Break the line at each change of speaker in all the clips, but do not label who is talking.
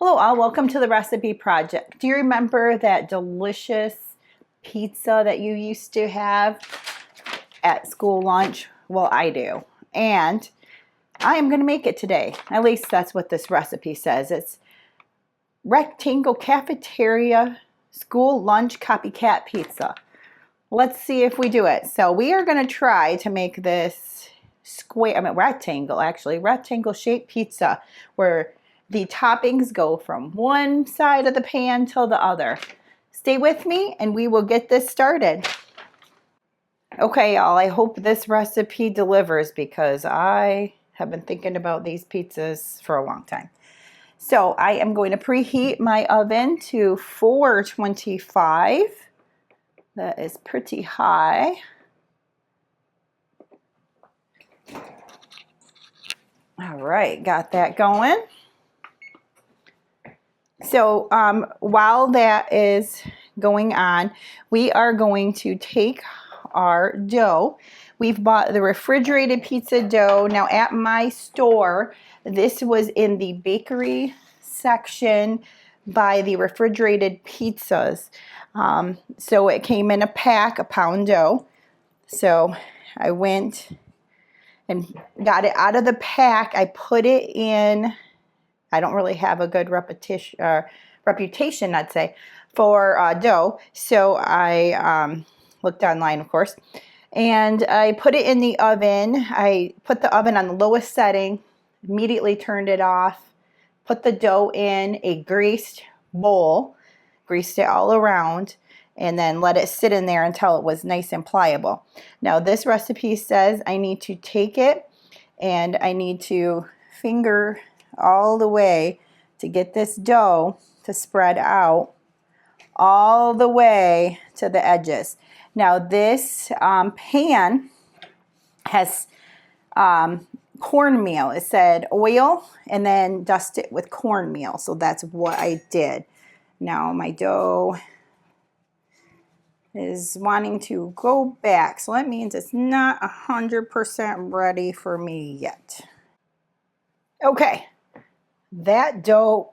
Hello all, welcome to the Recipe Project. Do you remember that delicious pizza that you used to have at school lunch? Well, I do. And I am going to make it today. At least that's what this recipe says. It's rectangle cafeteria school lunch copycat pizza. Let's see if we do it. So we are going to try to make this rectangle shaped pizza where the toppings go from one side of the pan till the other. Stay with me and we will get this started. Okay, y'all, I hope this recipe delivers because I have been thinking about these pizzas for a long time. So I am going to preheat my oven to 425. That is pretty high. All right, got that going. So while that is going on, we are going to take our dough. We've bought the refrigerated pizza dough. Now at my store, this was in the bakery section by the refrigerated pizzas. So it came in a pack, a pound dough. So I went and got it out of the pack. I put it in. I don't really have a good reputation, I'd say, for dough. So I looked online, of course, and I put it in the oven. I put the oven on the lowest setting, immediately turned it off, put the dough in a greased bowl, greased it all around, and then let it sit in there until it was nice and pliable. Now this recipe says I need to take it and I need to finger all the way to get this dough to spread out all the way to the edges. Now this pan has cornmeal. It said oil and then dust it with cornmeal. So that's what I did. Now my dough is wanting to go back. So that means it's not 100% ready for me yet. Okay. That dough,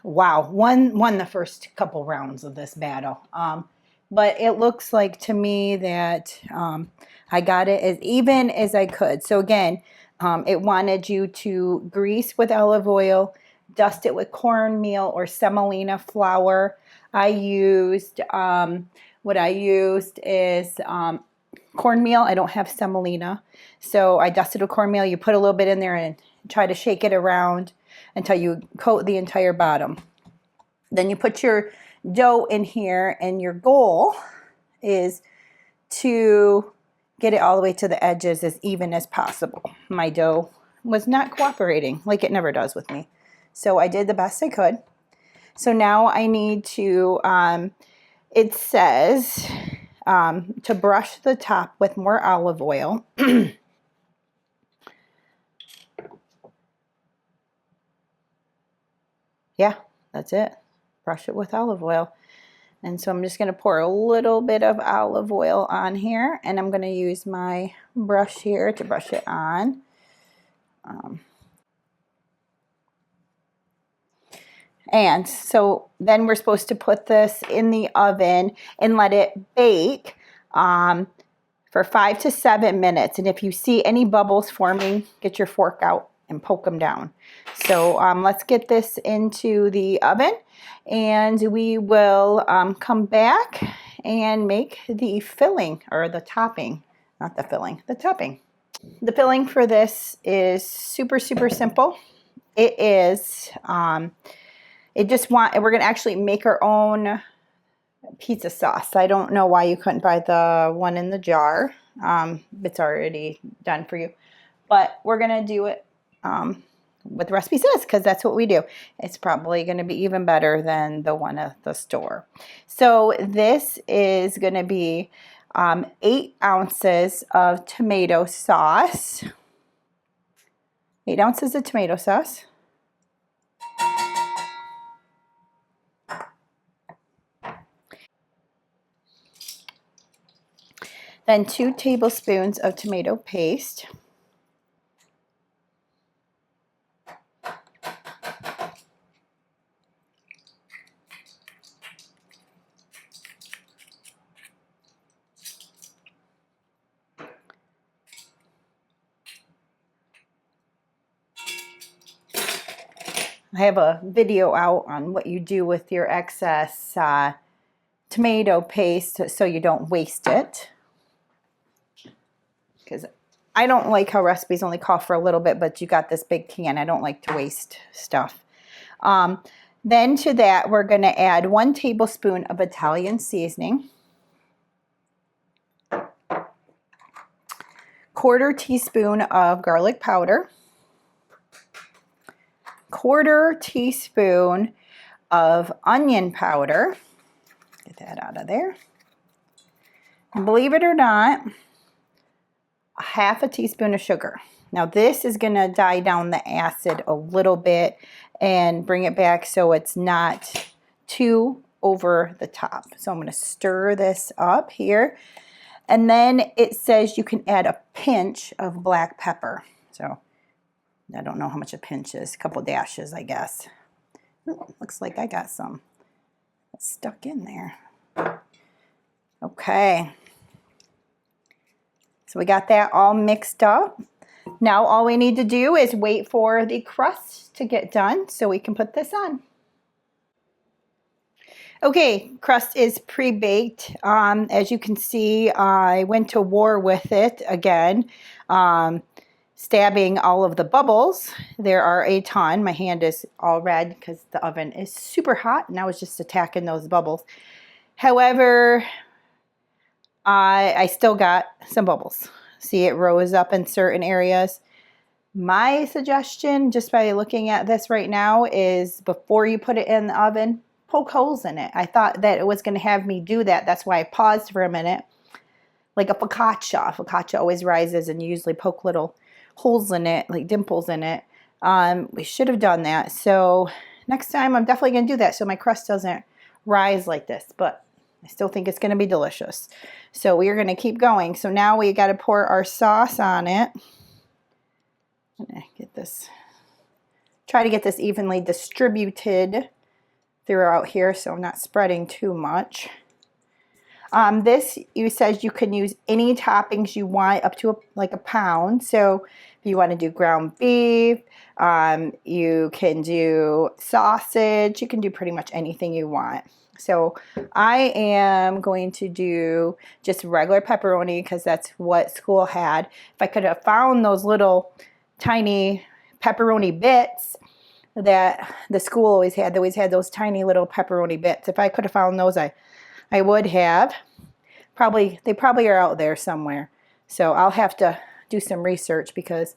wow, won the first couple rounds of this battle. But it looks like to me that I got it as even as I could. So again, it wanted you to grease with olive oil, dust it with cornmeal or semolina flour. I used, what I used is cornmeal. I don't have semolina. So I dusted with cornmeal. You put a little bit in there and try to shake it around until you coat the entire bottom. Then you put your dough in here and your goal is to get it all the way to the edges as even as possible. My dough was not cooperating like it never does with me. So I did the best I could. So now I need to, it says to brush the top with more olive oil. Yeah, that's it. Brush it with olive oil. And so I'm just going to pour a little bit of olive oil on here. And I'm going to use my brush here to brush it on. And so then we're supposed to put this in the oven and let it bake for 5 to 7 minutes. And if you see any bubbles forming, get your fork out and poke them down. So let's get this into the oven and we will come back and make the filling or the topping, not the filling, the topping. The filling for this is super, super simple. It is, we're going to actually make our own pizza sauce. I don't know why you couldn't buy the one in the jar. It's already done for you. But we're going to do it what the recipe says because that's what we do. It's probably going to be even better than the one at the store. So this is going to be 8 ounces of tomato sauce. 8 ounces of tomato sauce. Then 2 tablespoons of tomato paste. I have a video out on what you do with your excess tomato paste so you don't waste it. Because I don't like how recipes only call for a little bit, but you got this big can. I don't like to waste stuff. Then to that, we're going to add 1 tablespoon of Italian seasoning, 1/4 teaspoon of garlic powder, 1/4 teaspoon of onion powder. Get that out of there. And believe it or not, 1/2 teaspoon of sugar. Now this is going to die down the acid a little bit and bring it back so it's not too over the top. So I'm going to stir this up here. And then it says you can add a pinch of black pepper. So I don't know how much a pinch is. A couple dashes, I guess. Ooh, looks like I got some stuck in there. Okay. So we got that all mixed up. Now all we need to do is wait for the crust to get done so we can put this on. Okay, crust is pre-baked. As you can see, I went to war with it again, stabbing all of the bubbles. There are a ton. My hand is all red because the oven is super hot and I was just attacking those bubbles. However, I still got some bubbles. See, it rose up in certain areas. My suggestion, just by looking at this right now, is before you put it in the oven, poke holes in it. I thought that it was going to have me do that. That's why I paused for a minute. Like a focaccia. Focaccia always rises and you usually poke little holes in it, like dimples in it. We should have done that. So next time I'm definitely going to do that so my crust doesn't rise like this. But I still think it's going to be delicious. So we are going to keep going. So now we got to pour our sauce on it. I'm going to get this, try to get this evenly distributed throughout here so I'm not spreading too much. This says you can use any toppings you want up to like a pound. So if you want to do ground beef, you can do sausage, you can do pretty much anything you want. So I am going to do just regular pepperoni because that's what school had. If I could have found those little tiny pepperoni bits that the school always had, they always had those tiny little pepperoni bits. If I could have found those, I would have. They probably are out there somewhere. So I'll have to do some research because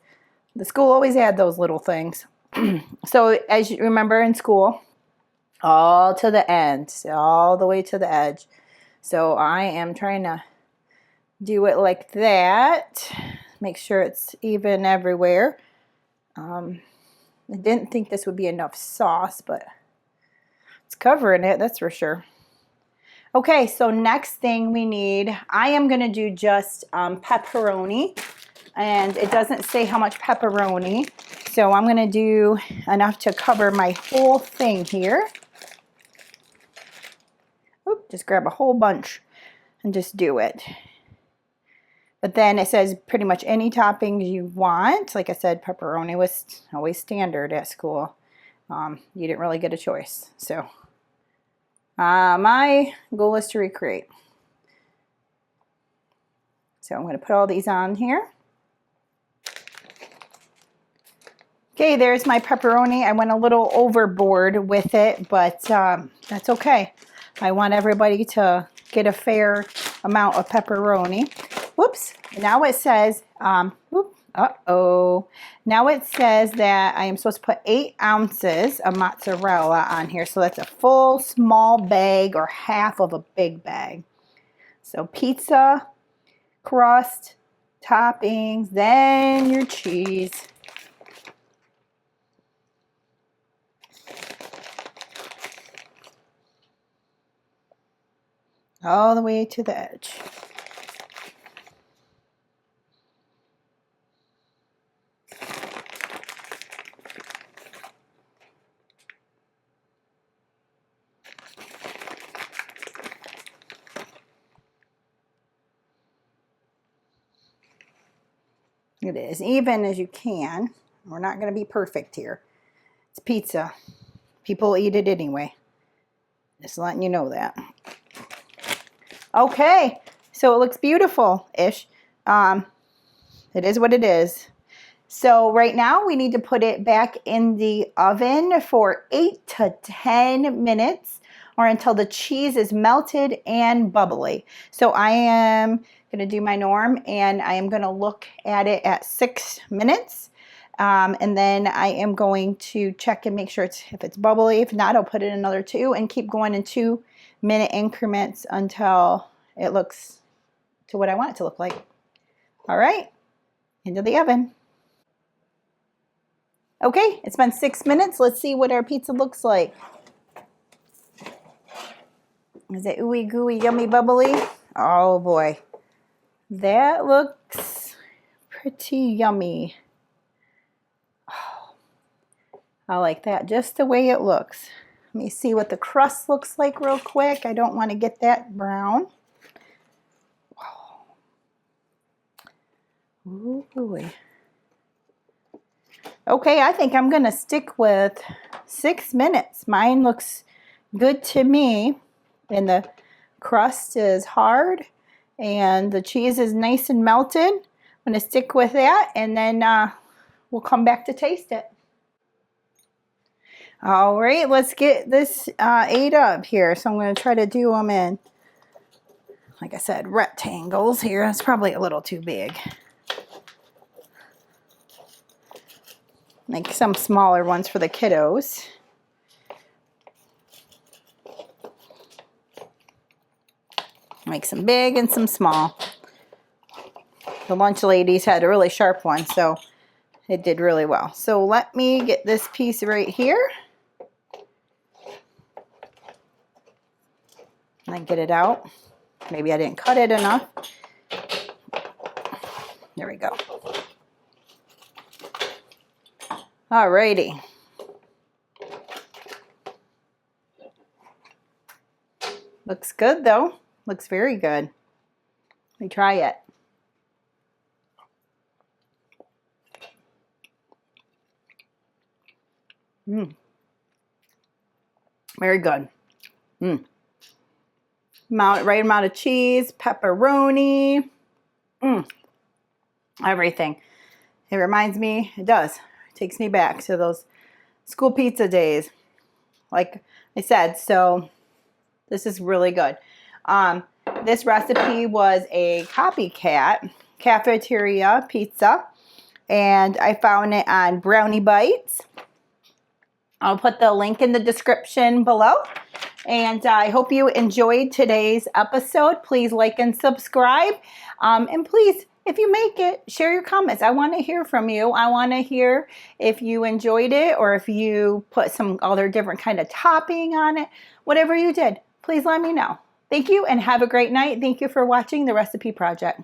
the school always had those little things. So as you remember in school, all to the end, all the way to the edge. So I am trying to do it like that. Make sure it's even everywhere. I didn't think this would be enough sauce, but it's covering it, that's for sure. Okay, so next thing we need, I am going to do just pepperoni. And it doesn't say how much pepperoni. So I'm going to do enough to cover my whole thing here. Oop, just grab a whole bunch and just do it. But then it says pretty much any toppings you want. Like I said, pepperoni was always standard at school. You didn't really get a choice. So my goal is to recreate. So I'm going to put all these on here. Okay, there's my pepperoni. I went a little overboard with it, but that's okay. I want everybody to get a fair amount of pepperoni. Whoops. Now it says, Now it says that I am supposed to put 8 ounces of mozzarella on here. So that's a full small bag or half of a big bag. So pizza, crust, toppings, then your cheese. All the way to the edge. It is even as you can. We're not going to be perfect here. It's pizza. People eat it anyway. Just letting you know that. Okay, so it looks beautiful-ish. It is what it is. So right now we need to put it back in the oven for 8 to 10 minutes or until the cheese is melted and bubbly. So I am going to do my norm and I am going to look at it at 6 minutes. And then I am going to check and make sure if it's bubbly. If not, I'll put in another 2 and keep going in 2-minute increments until it looks to what I want it to look like. All right, into the oven. Okay, it's been 6 minutes. Let's see what our pizza looks like. Is it ooey gooey, yummy, bubbly? Oh boy, that looks pretty yummy. Oh, I like that, just the way it looks. Let me see what the crust looks like real quick. I don't want to get that brown. Ooh, boy. Okay, I think I'm going to stick with 6 minutes. Mine looks good to me. And the crust is hard. And the cheese is nice and melted. I'm going to stick with that. And then we'll come back to taste it. All right, let's get this ate up here. So I'm going to try to do them in, like I said, rectangles here. That's probably a little too big. Make some smaller ones for the kiddos. Make some big and some small. The lunch ladies had a really sharp one, so it did really well. So let me get this piece right here. And get it out. Maybe I didn't cut it enough. There we go. Alrighty. Looks good though. Looks very good. Let me try it. Very good. Right amount of cheese, pepperoni, everything. It reminds me, it does. Takes me back to those school pizza days, like I said. So this is really good. This recipe was a Copycat Cafeteria pizza, and I found it on Brownie Bites. I'll put the link in the description below. And I hope you enjoyed today's episode. Please like and subscribe. And please, if you make it, share your comments. I want to hear from you. I want to hear if you enjoyed it or if you put some other different kind of topping on it. Whatever you did, please let me know. Thank you and have a great night. Thank you for watching The Recipe Project.